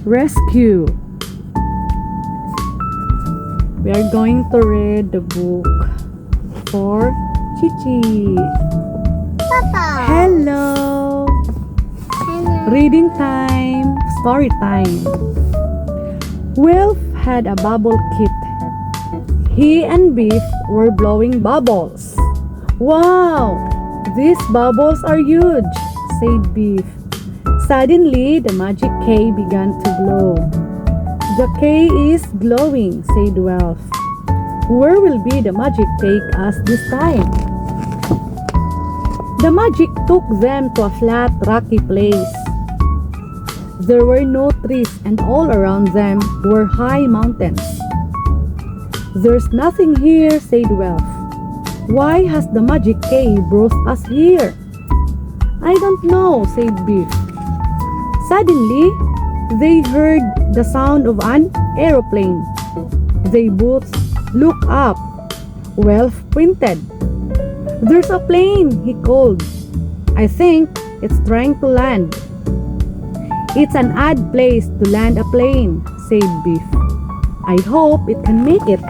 Rescue. We are going to read the book for Chichi. Papa. Hello. Hello. Reading time. Story time. Wilf had a bubble kit. He and Beef were blowing bubbles. Wow! These bubbles are huge, said Beef. Suddenly, the magic K began to glow. The K is glowing, said Wilf. Where will be the magic take us this time? The magic took them to a flat, rocky place. There were no trees, and all around them were high mountains. There's nothing here, said Wilf. Why has the magic K brought us here? I don't know, said Beef. Suddenly, they heard the sound of an aeroplane. They both looked up. Wilf pointed. There's a plane, he called. I think it's trying to land. It's an odd place to land a plane, said Beef. I hope it can make it.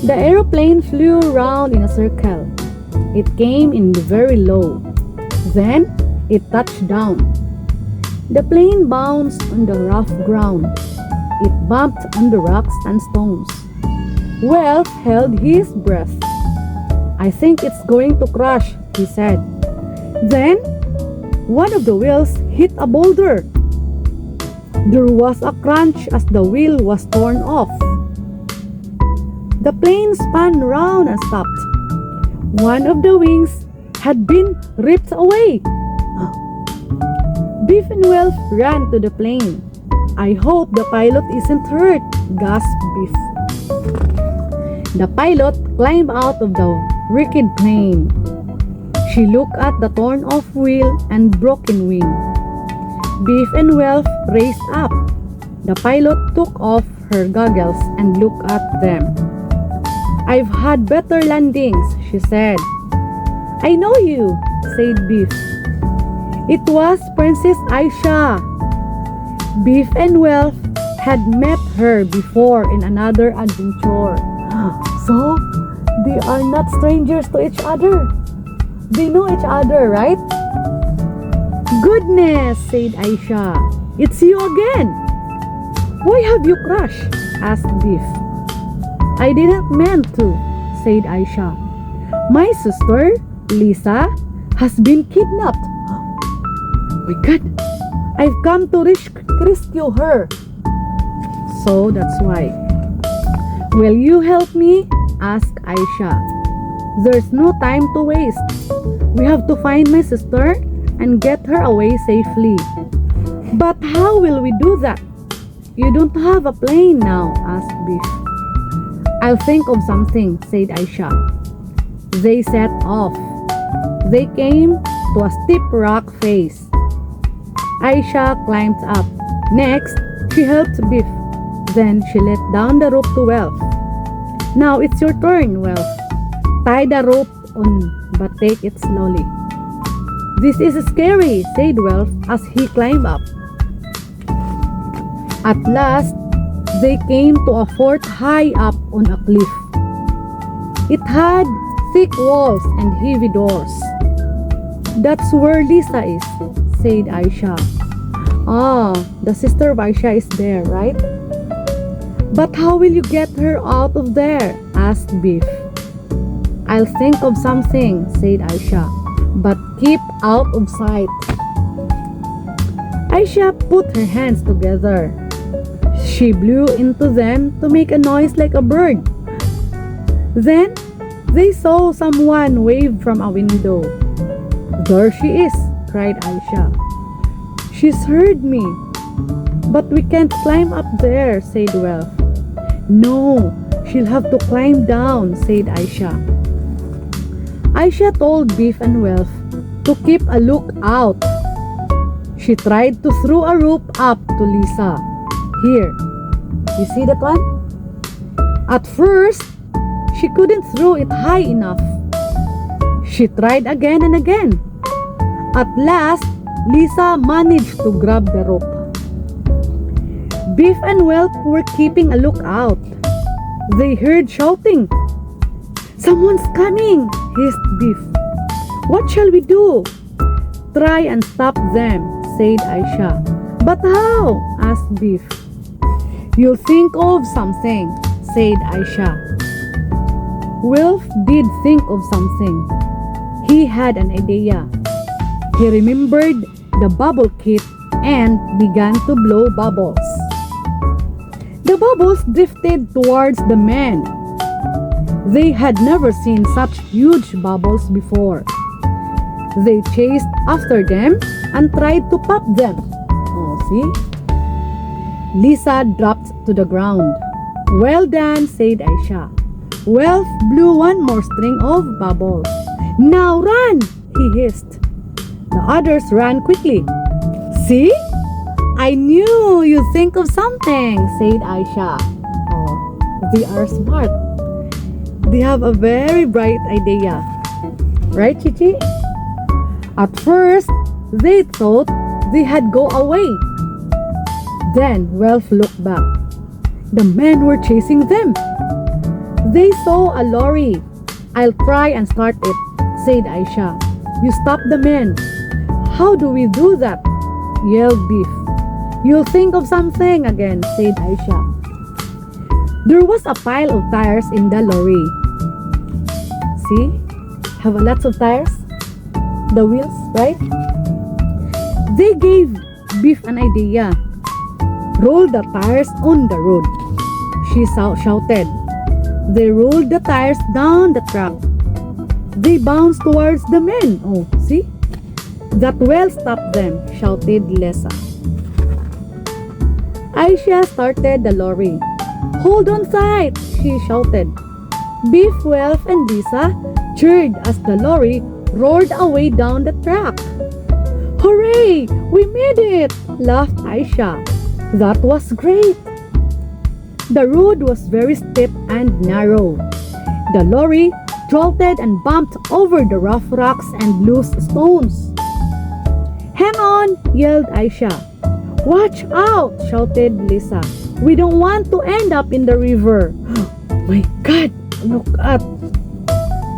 The aeroplane flew around in a circle. It came in very low. Then it touched down. The plane bounced on the rough ground. It bumped on the rocks and stones. Wilf held his breath. I think it's going to crash, he said. Then one of the wheels hit a boulder. There was a crunch as the wheel was torn off. The plane spun round and stopped. One of the wings had been ripped away. Beef and Wilf ran to the plane. I hope the pilot isn't hurt, gasped Beef. The pilot climbed out of the wrecked plane. She looked at the torn off wheel and broken wing. Beef and Wilf raced up. The pilot took off her goggles and looked at them. I've had better landings, she said. I know you, said Beef. It was Princess Aisha. Beef and Wilf had met her before in another adventure. So, they are not strangers to each other. They know each other, right? Goodness, said Aisha. It's you again. Why have you crashed? Asked Beef. I didn't mean to, said Aisha. My sister, Lisa, has been kidnapped. Oh my God, I've come to rescue her. So that's why. Will you help me? Asked Aisha. There's no time to waste. We have to find my sister and get her away safely. But how will we do that? You don't have a plane now, asked Beef. I'll think of something, said Aisha. They set off. They came to a steep rock face. Aisha climbed up. Next, she helped Beef. Then she let down the rope to Wilf. Now it's your turn, Wilf. Tie the rope on, but take it slowly. This is scary, said Wilf as he climbed up. At last, they came to a fort high up on a cliff. It had thick walls and heavy doors. That's where Lisa is, said Aisha. Ah, the sister of Aisha is there, right? But how will you get her out of there? Asked Beef. I'll think of something, said Aisha, but keep out of sight. Aisha put her hands together. She blew into them to make a noise like a bird. Then, they saw someone wave from a window. There she is, cried Aisha. She's heard me. But we can't climb up there, said Wilf. No, she'll have to climb down, said Aisha. Aisha told Beef and Wilf to keep a lookout. She tried to throw a rope up to Lisa. Here, you see that one? At first, she couldn't throw it high enough. She tried again and again. At last, Lisa managed to grab the rope. Beef and Whelp were keeping a lookout. They heard shouting. "Someone's coming," hissed Beef. "What shall we do?" "Try and stop them," said Aisha. "But how?" asked Beef. "You'll think of something," said Aisha. Whelp did think of something. He had an idea. He remembered the bubble kit and began to blow bubbles. The bubbles drifted towards the men. They had never seen such huge bubbles before. They chased after them and tried to pop them. Oh, see? Lisa dropped to the ground. "Well done," said Aisha. Whelp blew one more string of bubbles. "Now run!" he hissed. The others ran quickly. "See? I knew you'd think of something," said Aisha. Oh, they are smart. They have a very bright idea. Right, Chichi? At first, they thought they had go away. Then Whelp looked back. The men were chasing them. They saw a lorry. "I'll try and start it," said Aisha. "You stop the men." "How do we do that?" yelled Beef. "You'll think of something again," said Aisha. There was a pile of tires in the lorry. See? Have a lots of tires? The wheels, right? They gave Beef an idea. "Roll the tires on the road," she shouted. They rolled the tires down the track. They bounced towards the men. Oh, see? "That will stop them," shouted Lisa. Aisha started the lorry. "Hold on tight," she shouted. Beef, Whelp, and Lisa cheered as the lorry roared away down the track. "Hooray! We made it!" laughed Aisha. "That was great." The road was very steep and narrow. The lorry jolted and bumped over the rough rocks and loose stones. "Hang on!" yelled Aisha. "Watch out!" shouted Lisa. "We don't want to end up in the river." My God! Look at!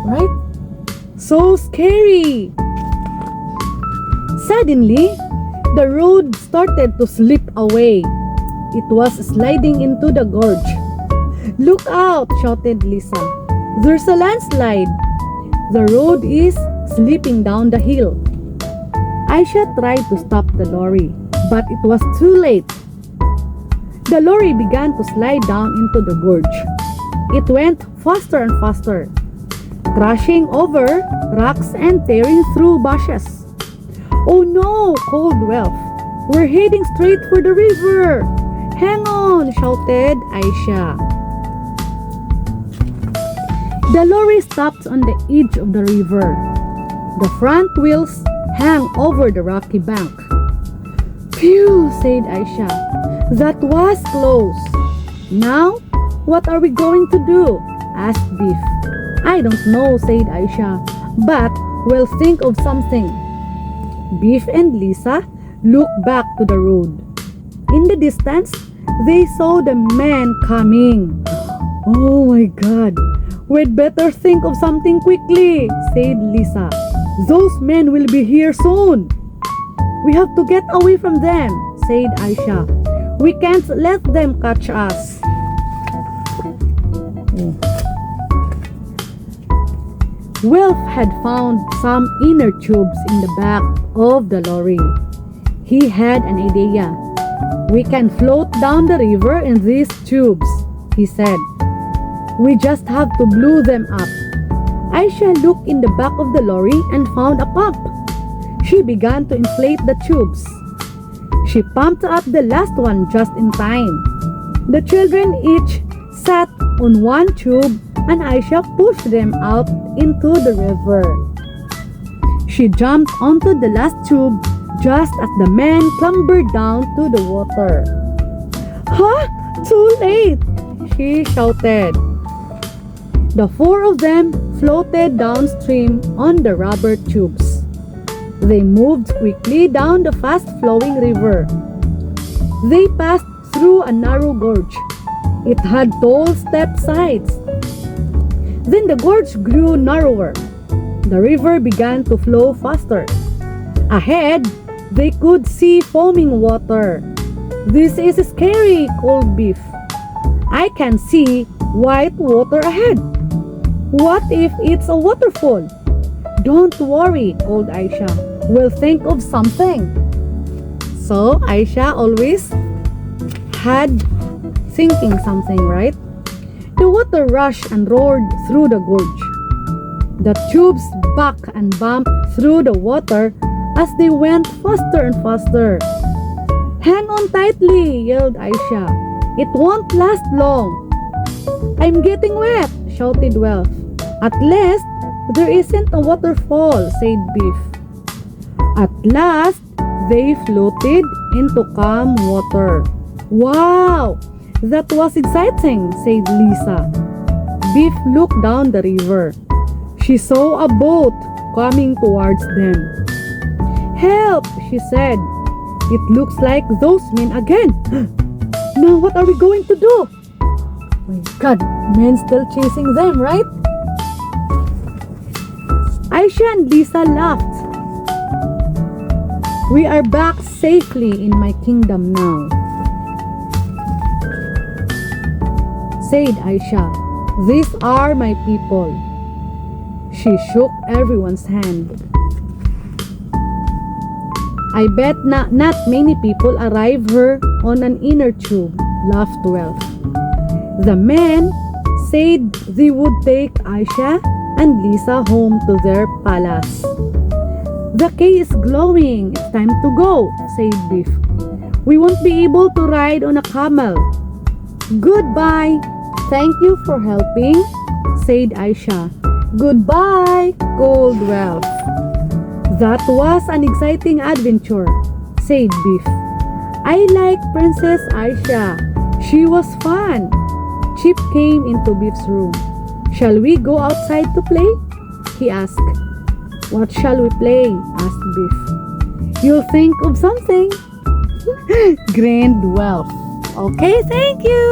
Right? So scary! Suddenly, the road started to slip away. It was sliding into the gorge. "Look out!" shouted Lisa. "There's a landslide. The road is slipping down the hill." Aisha tried to stop the lorry, but it was too late. The lorry began to slide down into the gorge. It went faster and faster, crashing over rocks and tearing through bushes. "Oh no!" called Whelp. "We're heading straight for the river." "Hang on!" shouted Aisha. The lorry stopped on the edge of the river. The front wheels hung over the rocky bank. "Phew!" said Aisha. "That was close." "Now, what are we going to do?" asked Beef. "I don't know," said Aisha, "but we'll think of something." Beef and Lisa looked back to the road. In the distance, they saw the men coming. "Oh my God! We'd better think of something quickly," said Lisa. "Those men will be here soon." "We have to get away from them," said Aisha. "We can't let them catch us." Whelp had found some inner tubes in the back of the lorry. He had an idea. "We can float down the river in these tubes," he said. "We just have to blow them up." Aisha looked in the back of the lorry and found a pump. She began to inflate the tubes. She pumped up the last one just in time. The children each sat on one tube and Aisha pushed them out into the river. She jumped onto the last tube just as the men clambered down to the water. "Huh? Too late!" she shouted. The four of them floated downstream on the rubber tubes. They moved quickly down the fast-flowing river. They passed through a narrow gorge. It had tall step sides. Then the gorge grew narrower. The river began to flow faster. Ahead, they could see foaming water. "This is scary," called Biff. "I can see white water ahead. What if it's a waterfall?" "Don't worry," called Aisha. "We'll think of something." So Aisha always had thinking something, right? The water rushed and roared through the gorge. The tubes bucked and bumped through the water as they went faster and faster. "Hang on tightly," yelled Aisha. "It won't last long." "I'm getting wet," shouted Welf. "At least there isn't a waterfall," said Biff. At last, they floated into calm water. "Wow, that was exciting," said Lisa. Biff looked down the river. She saw a boat coming towards them. "Help," she said. "It looks like those men again." "Now what are we going to do?" My God, men still chasing them, right? Aisha and Lisa laughed. "We are back safely in my kingdom now," said Aisha. "These are my people." She shook everyone's hand. "I bet not many people arrive here on an inner tube," laughed Welf. The men said they would take Aisha and Lisa home to their palace. "The quay is glowing. It's time to go," said Biff. "We won't be able to ride on a camel." "Goodbye. Thank you for helping," said Aisha. "Goodbye," called Welf. "That was an exciting adventure," said Biff. "I like Princess Aisha. She was fun." Chip came into Biff's room. "Shall we go outside to play?" he asked. "What shall we play?" asked Biff. "You'll think of something," grinned Welf. "Okay, thank you."